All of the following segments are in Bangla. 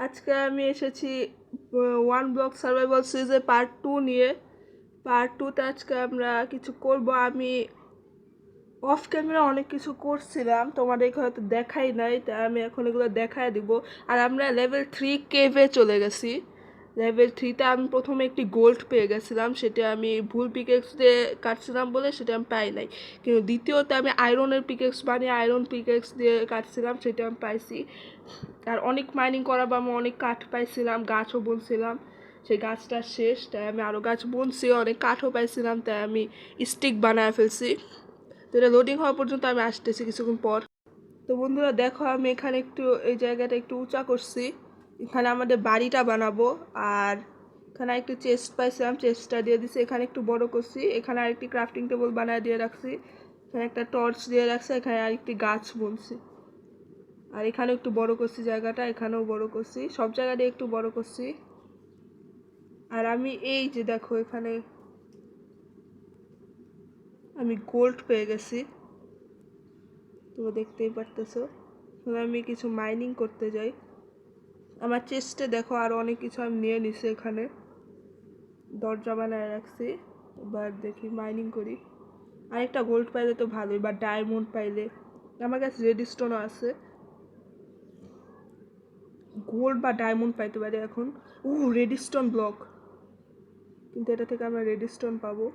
আজকে আমি এসেছি ওয়ান ব্লক সার্ভাইভাল সিরিজের পার্ট 2 নিয়ে। পার্ট 2তে আজকে আমরা কিছু করব। আমি অফ ক্যামেরা অনেক কিছু করছিলাম, তোমাদেরকে হয়তো দেখাই নাই, তাই আমি এখন এগুলো দেখায় দিব। আর আমরা লেভেল 3 কেভে চলে গেছি। লেভেল 3তে আমি প্রথমে একটি গোল্ড পেয়ে গেছিলাম, সেটা আমি ভুল পিকেক্স দিয়ে কাটছিলাম বলে সেটা আমি পাই নাই। কিন্তু দ্বিতীয়তে আমি আয়রনের পিকেক্স বানিয়ে আয়রন পিকেক্স দিয়ে কাটছিলাম, সেটা আমি পাইছি। আর অনেক মাইনিং করা বা আমি অনেক কাঠ পাইছিলাম, গাছও বুনছিলাম। সেই গাছটা শেষ, তাই আমি আরও গাছ বুনছি, অনেক কাঠও পাইছিলাম, তাই আমি স্টিক বানায় ফেলছি। তো এটা লোডিং হওয়া পর্যন্ত আমি আসতেছি কিছুক্ষণ পর। তো বন্ধুরা দেখো, আমি এখানে একটু এই জায়গাটা একটু উঁচা করছি, এখানে আমাদের বাড়িটা বানাবো। আর এখানে একটু চেস্ট পাইছিলাম, চেস্টটা দিয়ে দিছি। এখানে একটু বড় করছি, এখানে আরেকটি ক্রাফটিং টেবিল বানায় দিয়ে রাখছি। এখানে একটা টর্চ দিয়ে রাখছি, এখানে আরেকটি গাছ বুনছি। আর এখানে একটু বড় করছি জায়গাটা, এখানেও বড় করছি, সব জায়গাটা একটু বড় করছি। আর আমি এই যে দেখো, এখানে আমি গোল্ড পেয়ে গেছি, তোমরা দেখতেই পারতেছো। আমি কিছু মাইনিং করতে যাই। আমার চেস্টে দেখো আরো অনেক কিছু আমি নিয়ে নিছি, এখানে দরজা বানায় রাখছি। এবার দেখি মাইনিং করি। আরেকটা গোল্ড পাইলে তো ভালোই, বা ডায়মন্ড পাইলে। আমার কাছে রেডস্টোনও আছে, গোল্ড বা ডায়মন্ড পাইতে পারি এখন। রেডস্টোন ব্লক, কিন্তু এটা থেকে আমরা রেডস্টোন পাবো,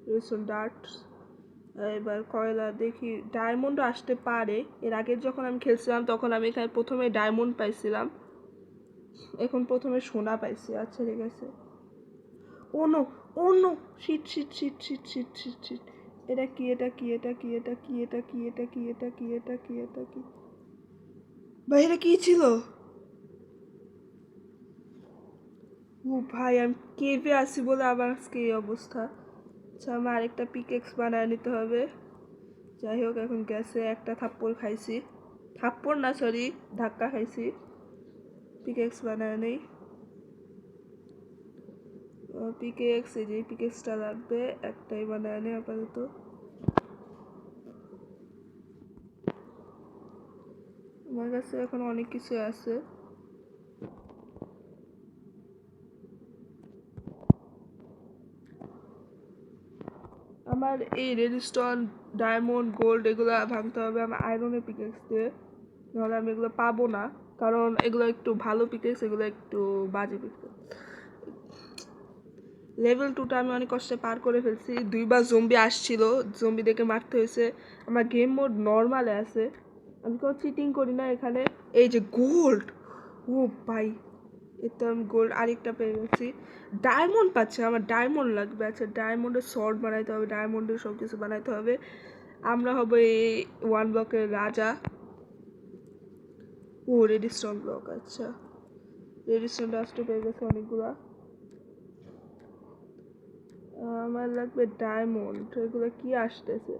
রেডস্টোন ডার্ট। এবার কয়লা দেখি, ডায়মন্ডও আসতে পারে। এর আগের যখন আমি খেলছিলাম তখন আমি এখানে প্রথমে ডায়মন্ড পাইছিলাম, এখন প্রথমে সোনা পাইছি। আচ্ছা ঠিক আছে। Oh no, oh no, shit shit shit shit shit shit shit. এটা কি, এটা কি, এটা কি, এটা কি, এটা কি, এটা কি, এটা কি, এটা কি, এটা কি, বাইরে কি ছিল? ও ভাই, আমি কেভে আসি বলে আবার আজকে এই অবস্থা। আচ্ছা, আমার আরেকটা পিকেক্স বানায় নিতে হবে। যাই হোক, এখন গ্যাসে একটা থাপ্পড় খাইছি, থাপ্পড় না সরি, ধাক্কা খাইছি। পিকেক্স বানায় নেই। পিকেক্স, এই যে পিকেক্সটা লাগবে, একটাই বানায় নেই আপাতত। আমার কাছে এখন অনেক কিছু আছে। আমার এই রেডস্টোন, ডায়মন্ড, গোল্ড এগুলো ভাঙতে হবে আমার আয়রনের পিকেক্স দিয়ে, নাহলে আমি এগুলো পাবো না। কারণ এগুলো একটু ভালো পিকেক্স, এগুলো একটু বাজে পিকেক্স। লেভেল 2টা আমি অনেক কষ্টে পার করে ফেলছি। 2বার জম্বি আসছিল, জম্বি দেখে মারতে হয়েছে। আমার গেম মোড নর্মালে আছে, আমি কোনো চিটিং করি না এখানে। এই যে গোল্ড, ও ভাই, এতো আমি গোল্ড আরেকটা পেয়ে গেছি। ডায়মন্ড পাচ্ছে, আমার ডায়মন্ড লাগবে। আচ্ছা, ডায়মন্ডের শর্ট বানাইতে হবে, ডায়মন্ডের সব কিছু বানাইতে হবে। আমরা হব এই ওয়ান ব্লকের রাজা। রেডিস্টোন ব্লক, আচ্ছা রেডিস্টোন ডাস্ট পেয়ে গেছে অনেকগুলা। আমার লাগবে ডায়মন্ড, এগুলো কি আসতেছে?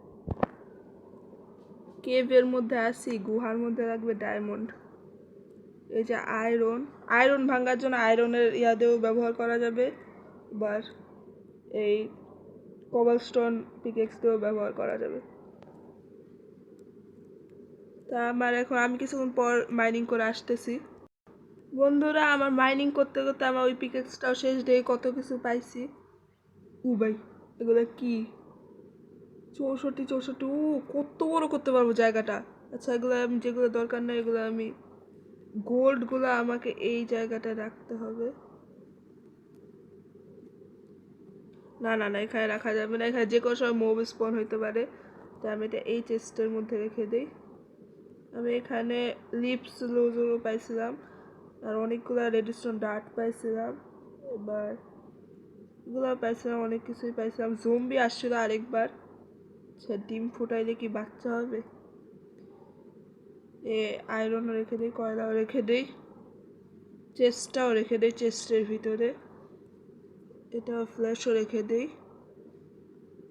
কেভের মধ্যে আসি, গুহার মধ্যে লাগবে ডায়মন্ড। এই যে আয়রন, আয়রন ভাঙার জন্য আয়রনের ইয়াদেও ব্যবহার করা যাবে। আবার এই কবলস্টোন পিকেক্স দিয়েও ব্যবহার করা যাবে। তা আমার এখন, আমি কিছুক্ষণ পর মাইনিং করে আসতেছি। বন্ধুরা, আমার মাইনিং করতে করতে আমার ওই পিকেক্সটাও শেষ, দিয়ে কত কিছু পাইছি। ভাই, এগুলো কি? 64 64, কত বড় করতে পারবো জায়গাটা। আচ্ছা, এগুলো আমি, যেগুলো দরকার নেই এগুলো আমি, গোল্ডগুলো আমাকে এই জায়গাটায় রাখতে হবে। না না না, এখানে রাখা যাবে না, এখানে যে কোনো সময় মোব স্পন হইতে পারে। তাই আমি এটা এই চেস্টের মধ্যে রেখে দিই। আমি এখানে লিপস লোজরও পাইছিলাম, আর অনেকগুলো রেডস্টোন ডার্ট পাইছিলাম। এবার এগুলো পাইছিলাম, অনেক কিছুই পাইছিলাম। জম্বি আসছিল আরেকবার। আচ্ছা, ডিম ফুটাইলে কি বাচ্চা হবে? আয়রনও রেখে দিই, কয়লাও রেখে দিই, চেস্টটাও রেখে দিই চেস্টের ভিতরে। এটা ফ্ল্যাশও রেখে দিই।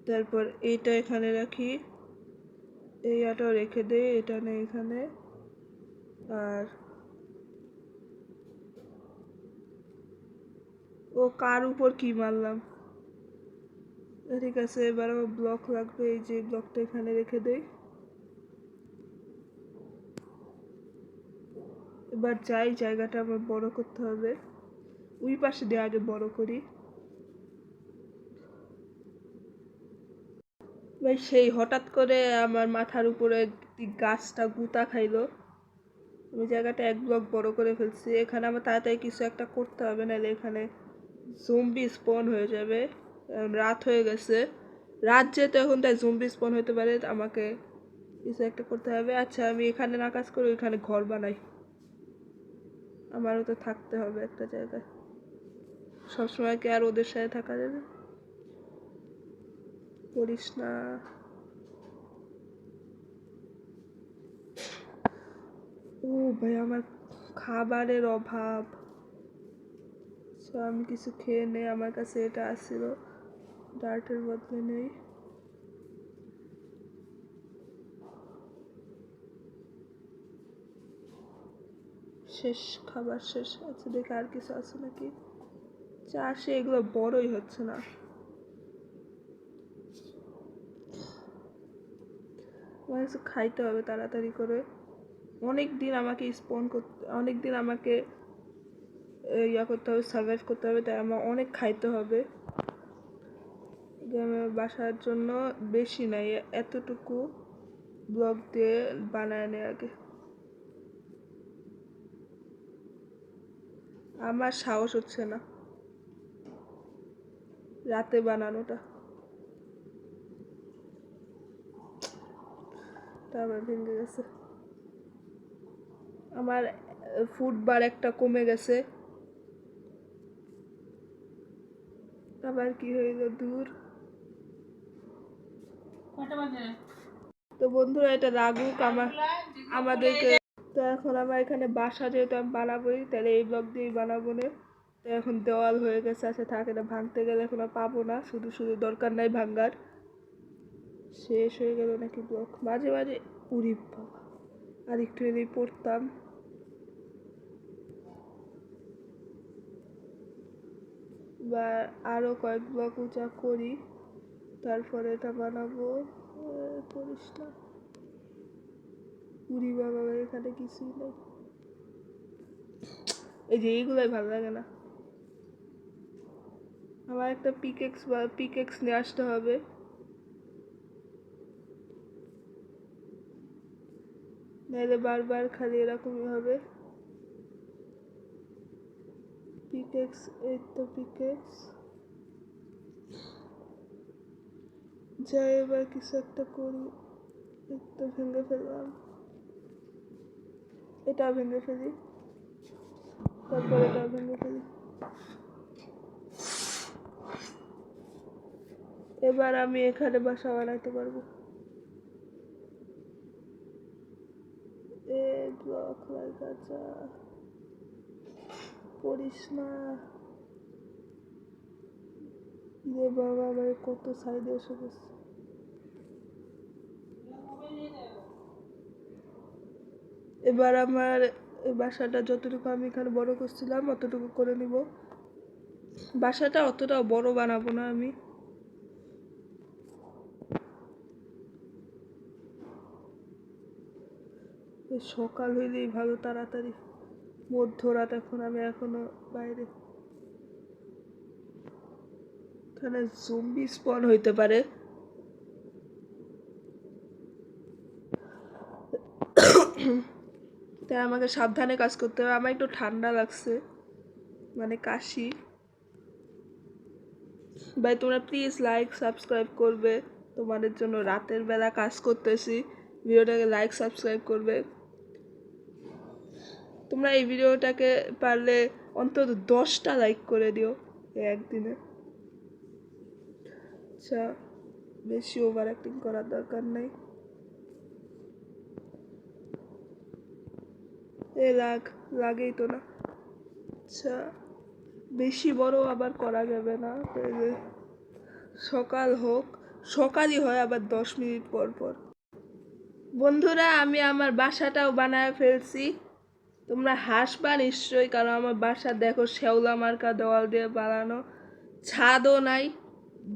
তারপর এইটা এখানে রাখি, এইটাও রেখে দিই, এটা নেই এখানে। আর কার উপর কি মারলাম? ঠিক আছে, এবার আমার ব্লক লাগবে, এই যে ব্লকটা এখানে রেখে দেই। এবার যাই, জায়গাটা আমার বড় করতে হবে। ওই পাশে দিয়ে আগে বড় করি। ভাই সেই হঠাৎ করে আমার মাথার উপরে গাছটা গুতা খাইলো। আমি জায়গাটা এক ব্লক বড় করে ফেলছি। এখানে আমার তাড়াতাড়ি কিছু একটা করতে হবে, নাহলে এখানে জম্বি স্পন হয়ে যাবে। রাত হয়ে গেছে, রাত যেহেতু এখন, তাই জম্বি স্পন হতে পারে। আমাকে কিছু একটা করতে হবে। আচ্ছা, আমি এখানে না কাজ করে ওইখানে ঘর বানাই। আমারও তো থাকতে হবে একটা জায়গায়, সবসময় কি আর ওদের সাথে থাকা যাবে? করিস না। ও ভাই, আমার খাবারের অভাব। আমি কিছু খেয়ে নেই, আমার কাছে এটা আসছিল, ডার্টের বদলে নেই। শেষ, খাবার শেষ। আচ্ছা দেখে আর কিছু আছে নাকি। চাষে এগুলো বড়ই হচ্ছে না। আমার কিছু খাইতে হবে তাড়াতাড়ি করে। অনেক দিন আমাকে স্পন করতে, অনেক দিন আমাকে ইয়া করতে হবে, সার্ভাইভ করতে হবে, তাই আমার অনেক খাইতে হবে। আমার বাসার জন্য বেশি নাই, এতটুকু ব্লক দিয়ে বানায় নেয় আগে। আমার সাহস হচ্ছে না রাতে বানানোটা, তারপর ভেঙে গেছে। আমার ফুটবার একটা কমে গেছে, আবার কি হইল দূর। তো বন্ধুরা, এটা লাগুক আমাদেরকে। তো এখন আমার এখানে বাসা যেহেতু আমি বানাবোই, তাহলে এই ব্লক দিয়েই বানাবো না। তো এখন দেওয়াল হয়ে গেছে, আছে থাকে না, ভাঙতে গেলে এখন আর পাবো না। শুধু শুধু দরকার নাই ভাঙ্গার। শেষ হয়ে গেল নাকি ব্লক, মাঝে মাঝে উড়ি বাবা, আর একটু এলেই পড়তাম। বা আরও কয়েক ব্লক উঁচা করি, তারপরে এটা বানাবো। করিস না, উড়ি বাবা, এখানে কিছুই নেই। এই যে এইগুলোই ভালো লাগে না। আমার একটা পিকেক্স নিয়ে আসতে হবে। নাহলে বারবার খালি এরকমই হবে। পিকেক্স, এই তো পিকেক্স। যাই, এবার কিছু একটা করি। একটা ভেঙে ফেললাম, এটা ভেঙে ফেলি, তারপর এটা ভেঙে ফেলি। এবার আমি এখানে বাসা বানাইতে পারবো। এ ব্লক লাগা যা, করিস না রে বাবা, আমার কত সাইডে এসে গেছে। এবার আমার বাসাটা যতটুকু আমি এখানে বড় করছিলাম অতটুকু করে নিব। বাসাটা অতটাও বড় বানাবো না আমি। সকাল হইলেই ভালো, তাড়াতাড়ি। মধ্যরাত এখন, আমি এখনো বাইরে। এখানে জম্বি স্পন হইতে পারে। তাই আমাকে সাবধানে কাজ করতে হবে। আমার একটু ঠান্ডা লাগছে, মানে কাশি। ভাই তোমরা প্লিজ লাইক সাবস্ক্রাইব করবে, তোমাদের জন্য রাতের বেলা কাজ করতেছি। ভিডিওটাকে লাইক সাবস্ক্রাইব করবে। তোমরা এই ভিডিওটাকে পারলে অন্তত 10টা লাইক করে দিও একদিনে। আচ্ছা, বেশি ওভার অ্যাক্টিং করার দরকার নেই। লাগেই তো না। আচ্ছা, বেশি বড় আবার করা যাবে না, সকাল হোক। সকালই হয় আবার 10 মিনিট পর পর। বন্ধুরা, আমি আমার বাসাটাও বানায় ফেলছি। তোমরা হাসবা নিশ্চয়ই, কারণ আমার বাসা দেখো শ্যাওলা মার্কা দেওয়াল দিয়ে বানানো, ছাদও নাই।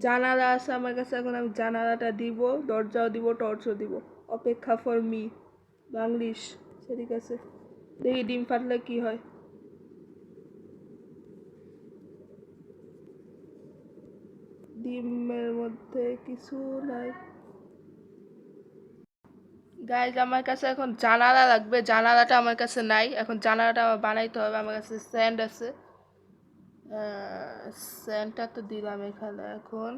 জানালা আছে আমার কাছে, এখন আমি জানালাটা দিব, দরজাও দিব, টর্চও দিব। অপেক্ষা ফর মি বাংলিশ। ঠিক আছে, দেখি ডিম ফাটলে কি হয়। ডিমের মধ্যে কিছু নাই। গাইজ আমার কাছে এখন জানালা লাগবে, জানালাটা আমার কাছে নাই। এখন জানালাটা আমার বানাইতে হবে। আমার কাছে স্যান্ড আছে, স্যান্ডটা তো দিলাম এখানে। এখন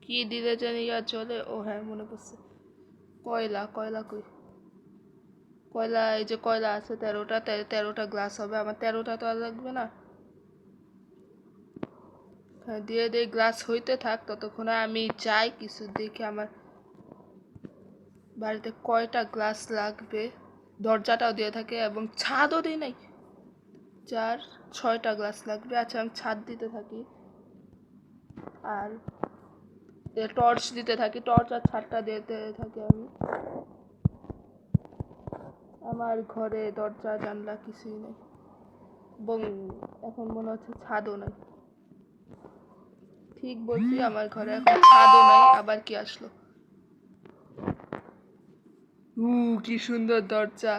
কি দিলে জানি চলে? ও হ্যাঁ, মনে পড়ছে, কয়লা। কয়লা কই? কয়লা, এই যে কয়লা আছে 13টা, 13টা গ্লাস হবে আমার। 13টা তো আর লাগবে না। হ্যাঁ, দিয়ে দিয়ে গ্লাস হইতে থাক, ততক্ষণে আমি যাই কিছু দেখে আমার বাড়িতে কয়টা গ্লাস লাগবে। দরজাটাও দিয়ে থাকে এবং ছাদও দিই নাই। 4-6টা গ্লাস লাগবে। আচ্ছা, আমি ছাদ দিতে থাকি আর টর্চ দিতে থাকি। টর্চ আর ছাদটা দিতে থাকি আমি। আমার ঘরে দরজা জানলা কিছুই নেই এবং এখন মনে হচ্ছে ছাদও নাই। ঠিক বলছি, আমার ঘরে এখন ছাদও নাই। আবার কি আসলো? কি সুন্দর দরজা।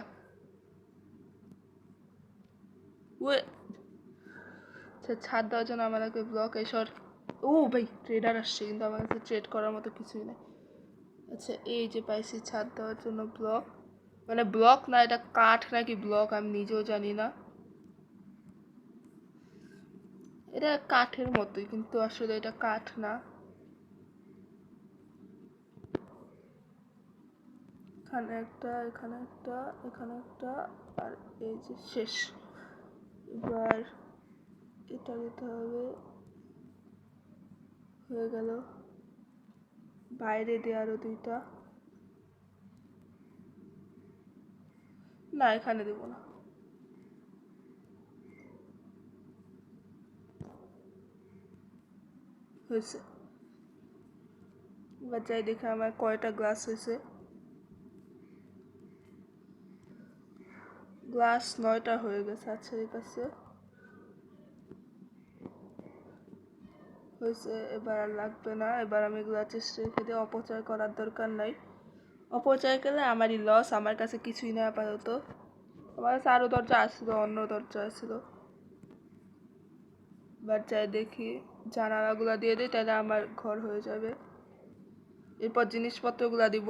আচ্ছা, ছাদ দেওয়ার জন্য আমার লাগবে ব্লক। এসর। ভাই, ট্রেডার আসছে, কিন্তু আমার কাছে ট্রেড করার মতো কিছুই নেই। আচ্ছা, এই যে পাইছি ছাদ দেওয়ার জন্য ব্লক। মানে ব্লক না, এটা কাঠ নাকি ব্লক আমি নিজেও জানি না। এটা কাঠের মতোই, কিন্তু আসলে এটা কাঠ না। এখানে একটা, এখানে একটা, এখানে একটা, আর এই যে শেষ। এবার এটা দিতে হবে। হয়ে গেল। বাইরে দিয়ে আরো 2টা। না, এখানে দেবো না। হয়েছে। এবার যাই দেখে আমার কয়টা গ্লাস হয়েছে। গ্লাস 9টা হয়ে গেছে। আচ্ছা, ঠিক আছে, হয়েছে। এবার আর লাগবে না। এবার আমি এগুলো চেষ্টা রেখে দিয়ে, অপচয় করার দরকার নাই। অপচয় করলে আমারই লস। আমার কাছে কিছুই না আপাতত। আমার কাছে আরও দরজা আসছিল, অন্য দরজা আসছিল। এবার যাই দেখি, জানালাগুলো দিয়ে দিই, তাহলে আমার ঘর হয়ে যাবে। এরপর জিনিসপত্রগুলো দিব।